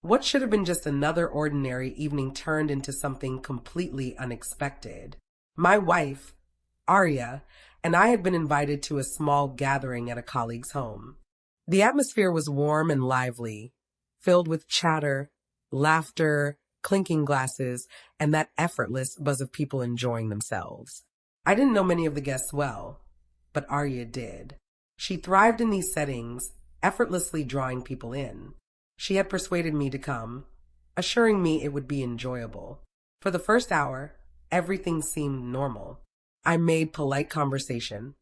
What should have been just another ordinary evening turned into something completely unexpected. My wife, Arya, and I had been invited to a small gathering at a colleague's home. The atmosphere was warm and lively, filled with chatter, laughter, clinking glasses, and that effortless buzz of people enjoying themselves. I didn't know many of the guests well, but Arya did. She thrived in these settings, effortlessly drawing people in. She had persuaded me to come, assuring me it would be enjoyable. For the first hour, everything seemed normal. I made polite conversation,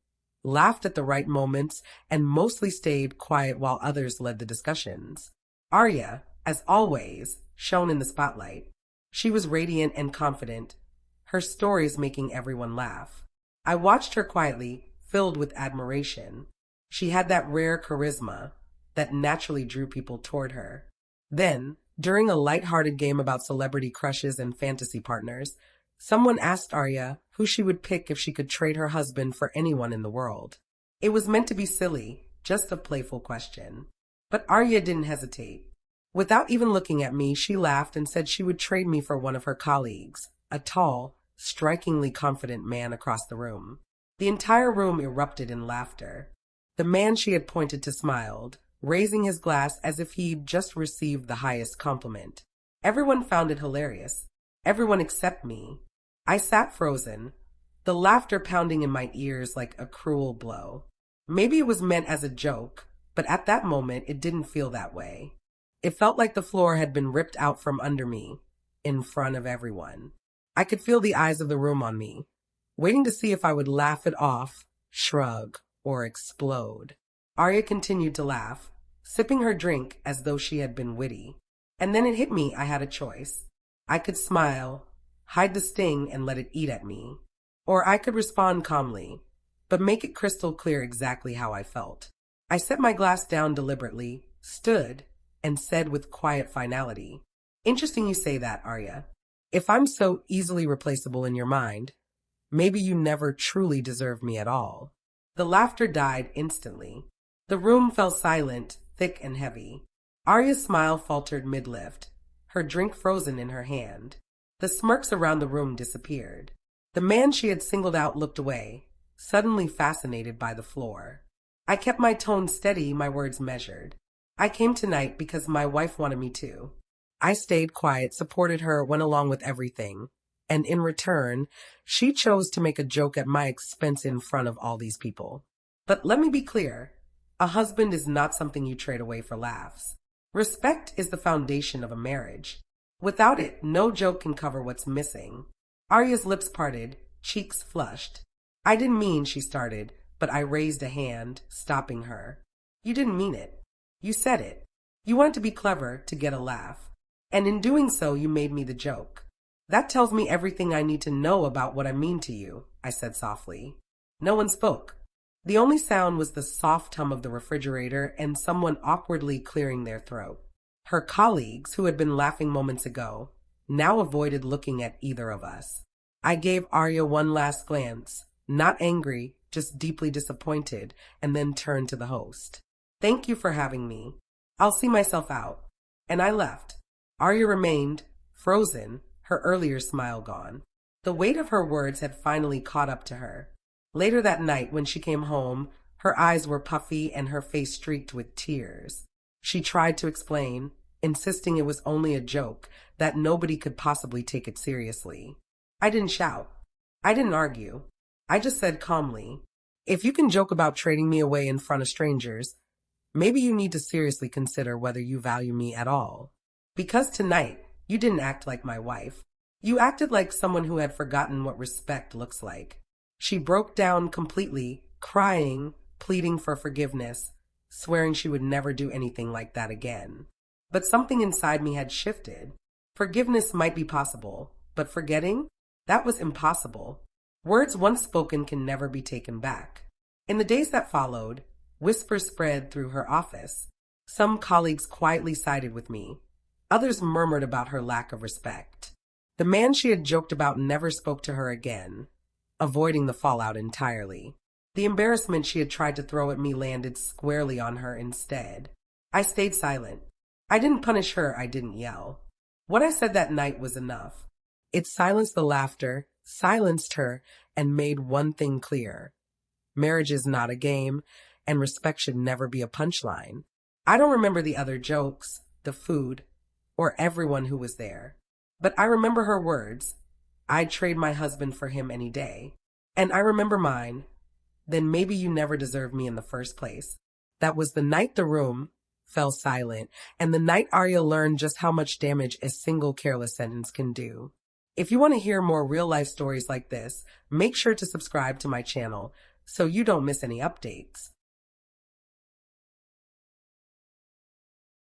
laughed at the right moments, and mostly stayed quiet while others led the discussions. Arya, as always, shone in the spotlight. She was radiant and confident, her stories making everyone laugh. I watched her quietly, filled with admiration. She had that rare charisma that naturally drew people toward her. Then, during a light-hearted game about celebrity crushes and fantasy partners, someone asked Arya who she would pick if she could trade her husband for anyone in the world. It was meant to be silly, just a playful question. But Arya didn't hesitate. Without even looking at me, she laughed and said she would trade me for one of her colleagues, a tall, strikingly confident man across the room. The entire room erupted in laughter. The man she had pointed to smiled, raising his glass as if he'd just received the highest compliment. Everyone found it hilarious. Everyone except me. I sat frozen, the laughter pounding in my ears like a cruel blow. Maybe it was meant as a joke, but at that moment it didn't feel that way. It felt like the floor had been ripped out from under me, in front of everyone. I could feel the eyes of the room on me, waiting to see if I would laugh it off, shrug, or explode. Arya continued to laugh, sipping her drink as though she had been witty. And then it hit me I had a choice. I could smile, hide the sting and let it eat at me. Or I could respond calmly, but make it crystal clear exactly how I felt. I set my glass down deliberately, stood, and said with quiet finality, "Interesting you say that, Arya. If I'm so easily replaceable in your mind, maybe you never truly deserve me at all." The laughter died instantly. The room fell silent, thick and heavy. Arya's smile faltered mid-lift, her drink frozen in her hand. The smirks around the room disappeared. The man she had singled out looked away, suddenly fascinated by the floor. I kept my tone steady, my words measured. I came tonight because my wife wanted me to. I stayed quiet, supported her, went along with everything. And in return, she chose to make a joke at my expense in front of all these people. But let me be clear. A husband is not something you trade away for laughs. Respect is the foundation of a marriage. Without it, no joke can cover what's missing. Arya's lips parted, cheeks flushed. "I didn't mean," she started, but I raised a hand, stopping her. "You didn't mean it. You said it. You wanted to be clever, to get a laugh. And in doing so, you made me the joke. That tells me everything I need to know about what I mean to you," I said softly. No one spoke. The only sound was the soft hum of the refrigerator and someone awkwardly clearing their throat. Her colleagues, who had been laughing moments ago, now avoided looking at either of us. I gave Arya one last glance, not angry, just deeply disappointed, and then turned to the host. "Thank you for having me. I'll see myself out." And I left. Arya remained, frozen, her earlier smile gone. The weight of her words had finally caught up to her. Later that night, when she came home, her eyes were puffy and her face streaked with tears. She tried to explain, insisting it was only a joke, that nobody could possibly take it seriously. I didn't shout. I didn't argue. I just said calmly, "If you can joke about trading me away in front of strangers, maybe you need to seriously consider whether you value me at all. Because tonight, you didn't act like my wife. You acted like someone who had forgotten what respect looks like." She broke down completely, crying, pleading for forgiveness, swearing she would never do anything like that again. But something inside me had shifted. Forgiveness might be possible, but forgetting? That was impossible. Words once spoken can never be taken back. In the days that followed, whispers spread through her office. Some colleagues quietly sided with me. Others murmured about her lack of respect. The man she had joked about never spoke to her again, avoiding the fallout entirely. The embarrassment she had tried to throw at me landed squarely on her instead. I stayed silent, I didn't punish her, I didn't yell. What I said that night was enough. It silenced the laughter, silenced her, and made one thing clear. Marriage is not a game, and respect should never be a punchline. I don't remember the other jokes, the food, or everyone who was there. But I remember her words. I'd trade my husband for him any day. And I remember mine. Then maybe you never deserved me in the first place. That was the night the room fell silent, and the night Arya learned just how much damage a single careless sentence can do. If you want to hear more real-life stories like this, make sure to subscribe to my channel so you don't miss any updates.